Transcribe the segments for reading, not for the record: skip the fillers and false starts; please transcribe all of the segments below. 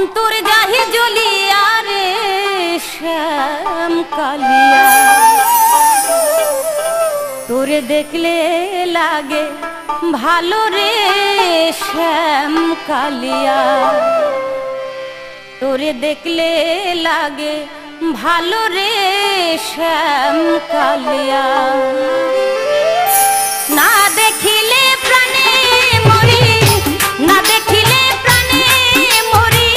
অন্তর যাহি জ্বলিয়া রে শ্যাম কালিয়া, তোরে দেখলে লাগে ভালো রে শ্যাম কালিয়া, তোরে দেখলে লাগে ভালো রে শ্যাম কালিয়া। না দেখিলে প্রাণে মরি, না দেখিলে প্রাণে মরি,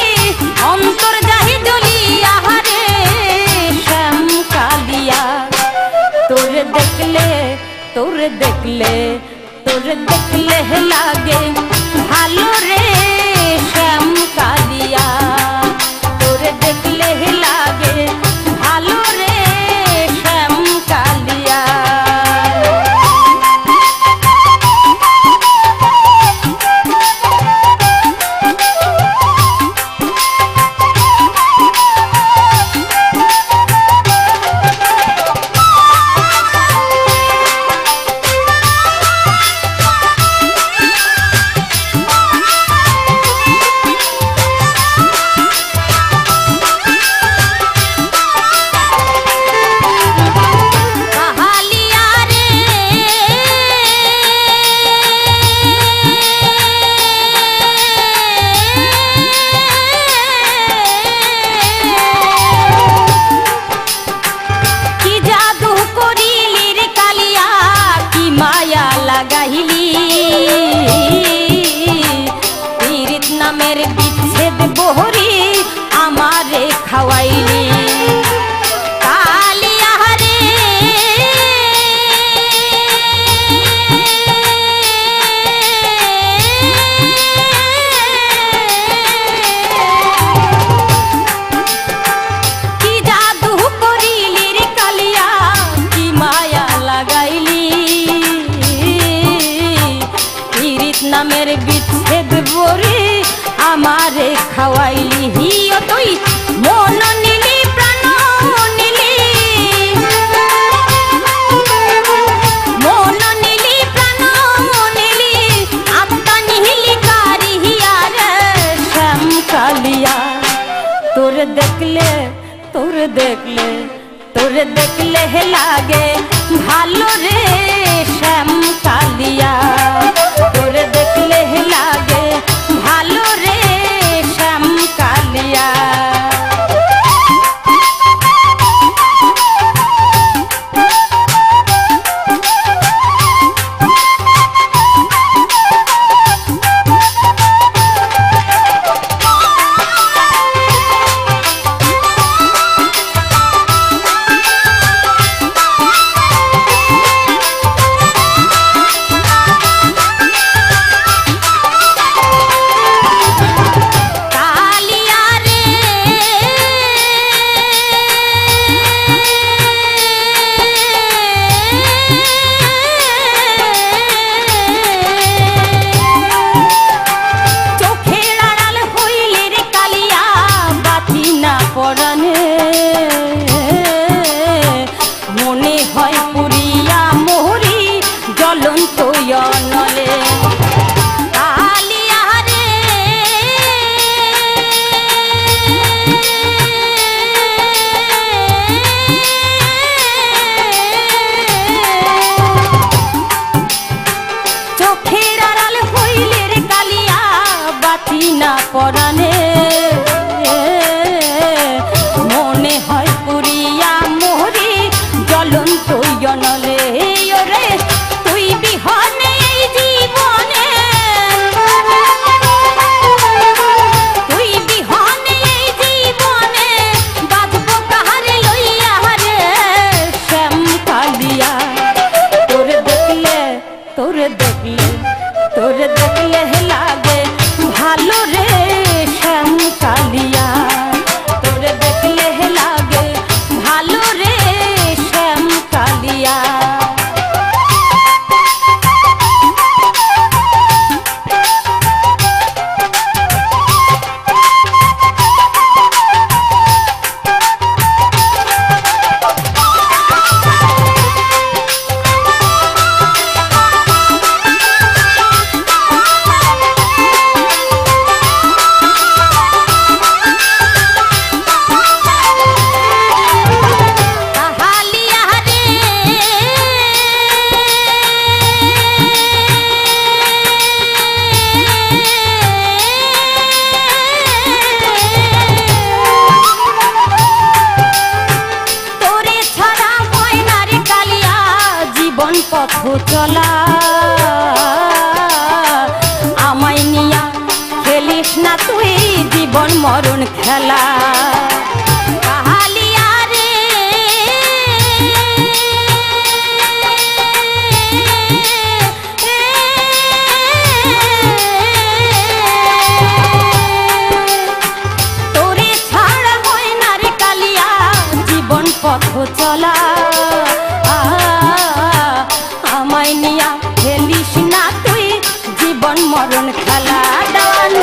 অন্তর যাহি জ্বলিয়া রে শ্যাম কালিয়া, তোরে দেখলে তোরে দেখলে তোরে দেখলে লাগে ভালো রে শ্যাম কালিয়া, তোরে দেখলে লাগে ভালো রে শ্যাম কালিয়া। নামের বিচ্ছেদ বহরি আমারে খাওয়াইলি কালিয়া রে, কি জাদু করিলি রে কালিয়া, কি মায়া লাগাইলি, পীড়িত নামের বিচ্ছেদ বহরি আমারে খাওয়াইলি। হিও তুই মন নিলি প্রাণ নিলি, মন নিলি প্রাণ নিলি, আত্মা নিলি কারিয়া রে শ্যাম কালিয়া, তোরে দেখলে তোরে দেখলে তোরে দেখলে লাগে ভালো রে শ্যাম কালিয়া, তোরে দেখলে লাগে ভালো রে শ্যাম কালিয়া। মনে হয় পুরিয়া মোহরি জ্বলন্ত নলে কালিয়া রে, চোখের আড়াল হইলে রে কালিয়া বাতি না পরানে, মনে হয় পুরিয়া মোহরি জ্বলন্ত নলে ওরে, তুই বিহনে এই জীবনে, তুই বিহনে এই জীবনে বাঁচবো কাহারে লইয়া রে শ্যাম কালিয়া, তোরে দেখলে তোরে দেখলে তোরে দেখলে লাগে ভালো রে শ্যাম কালিয়া, তোরে দেখলে লাগে ভালো রে শ্যাম কালিয়া। তুই জীবন মরণ খেলা কাহালিয়া রে তোরে ছাড়া হয় না রে কালিয়া জীবন পথ চলা আমায় নিয়া খেলিস না তুই জীবন মরণ খেলা দেওয়ান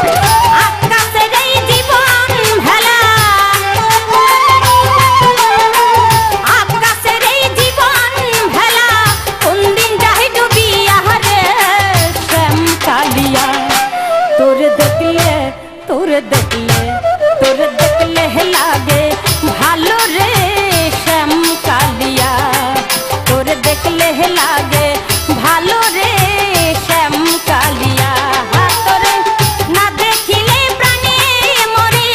আকাশের এই জীবন ভেলা আকাশের এই জীবন ভেলা কোন দিন যাই ডুবিয়া রে শ্যাম কালিয়া তোর দেখলে তোর দেখলে তোর দেখলে লাগে ভালো রে শ্যাম কালিয়া তোর দেখলে লাগে ভালো রে শ্যাম কালিয়া তোরে না দেখিলে প্রাণে মরি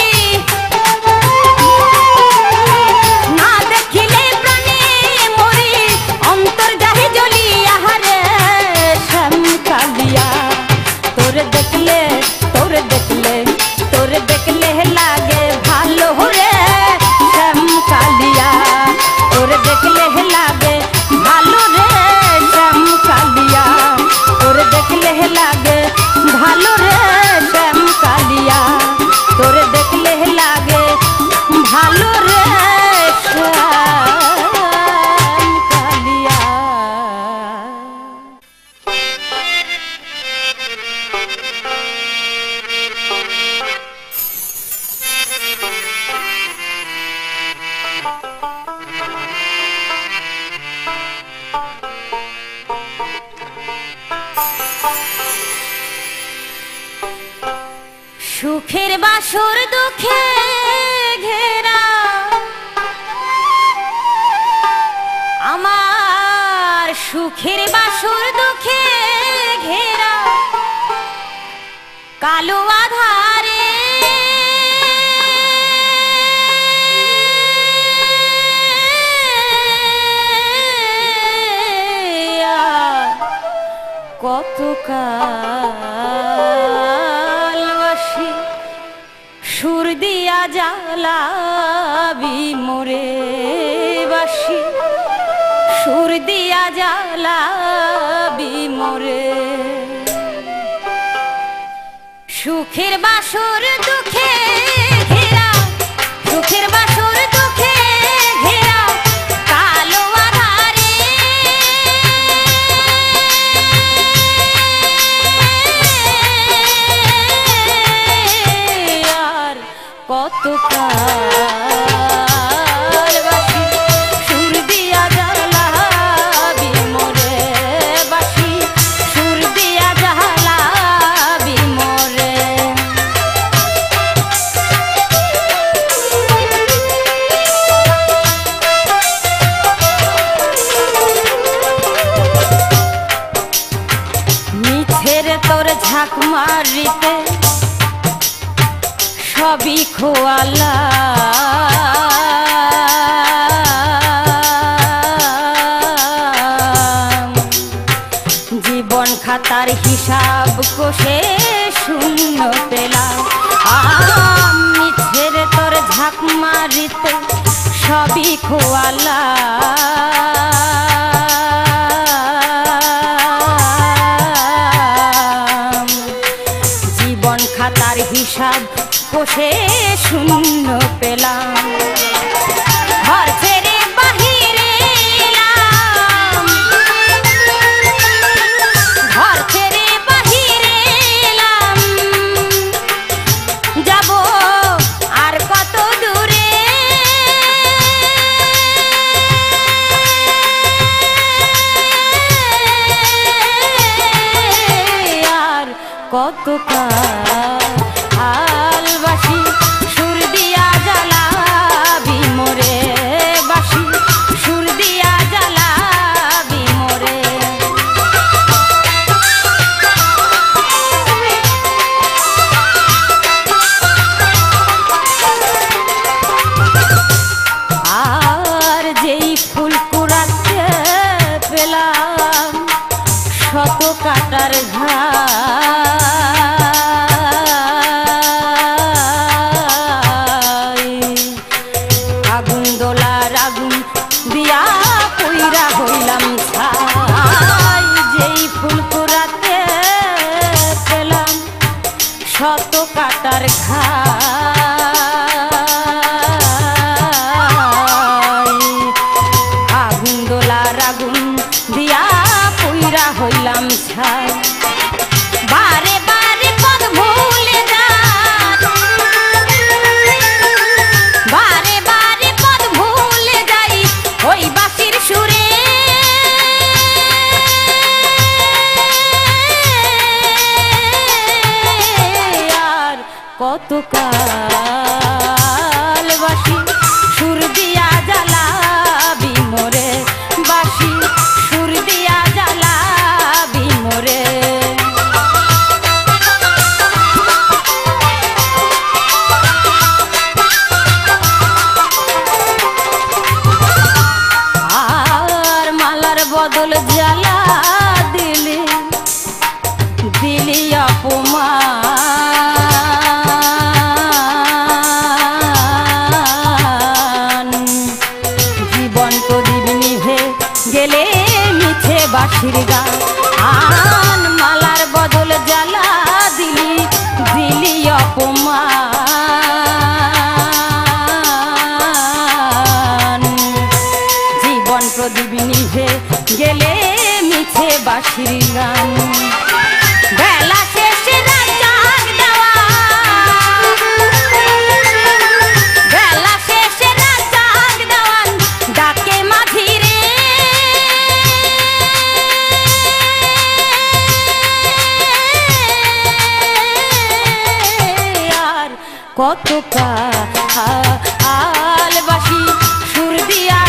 না দেখিলে প্রাণে মরি অন্তর যাহে জ্বলিয়া রে শ্যাম কালিয়া তোর দেখলে তোর দেখলে তোর দেখলে লাগে ভালো রে শ্যাম কালিয়া তোর দেখলে লাগে ভালো রে শ্যাম কালিয়া তোর দেখলে লাগে ভালো রে শ্যাম কালিয়া তোর দেখলে লাগে ভালো রে শ্যাম কালিয়া সুখের বাসর দুঃখে ঘেরা আমার সুখের বাসর দুঃখে ঘেরা কালো আধারে কত কালবাসি সুর দিয়া জ্বালাবি মোরে বাসি সুর দিয়া জ্বালাবি মোরে সুখের বাসর দুঃখে ঘেরা সুখের বাসর দুঃখে ঘেরা কালো আধারে আর কত কালবাসি সুর দিয়া জ্বালাবি মোরে বাসি সুর দিয়া জ্বালাবি মোরে মিছের তোর ঝাঁক মারিতে সবই খোয়ালা জীবন খাতার হিসাব কষে শূন্য পেলাম মিছের তোর ঝাঁক মারিতে সবই খোয়ালা জীবন খাতার হিসাব কষে শূন্য পেলাম ঘর ছেড়ে বাহিরে এলাম ঘর ছেড়ে বাহিরে এলাম যাব আর কত দূরে আর কত কালবাসি সুর দিয়া জ্বালাবি মোরে বাসি সুর দিয়া জ্বালাবি মোরে আর যেই ফুল কুড়াতে পেলাম শত কাটার ঘা কত কাল বাসি সুর দিয়া জ্বালাবি মোরে, বাসি সুর দিয়া জ্বালাবি মোরে। আর মালার বদল জ্বালা দিলি দিলি অপমান, জীবন প্রদীপ নিভে গেলে মিছে বাঁশির গান। আন মালার বদল জ্বালা দিলি দিলি অপমান, জীবন প্রদীপ নিভে গেলে মিছে বাঁশির গান। বেলা শেষে রাত দেওয়া, বেলা শেষে রাত দেওয়ান ডাকে মাঝিরে, আর কত কাল বাসি সুর দিয়া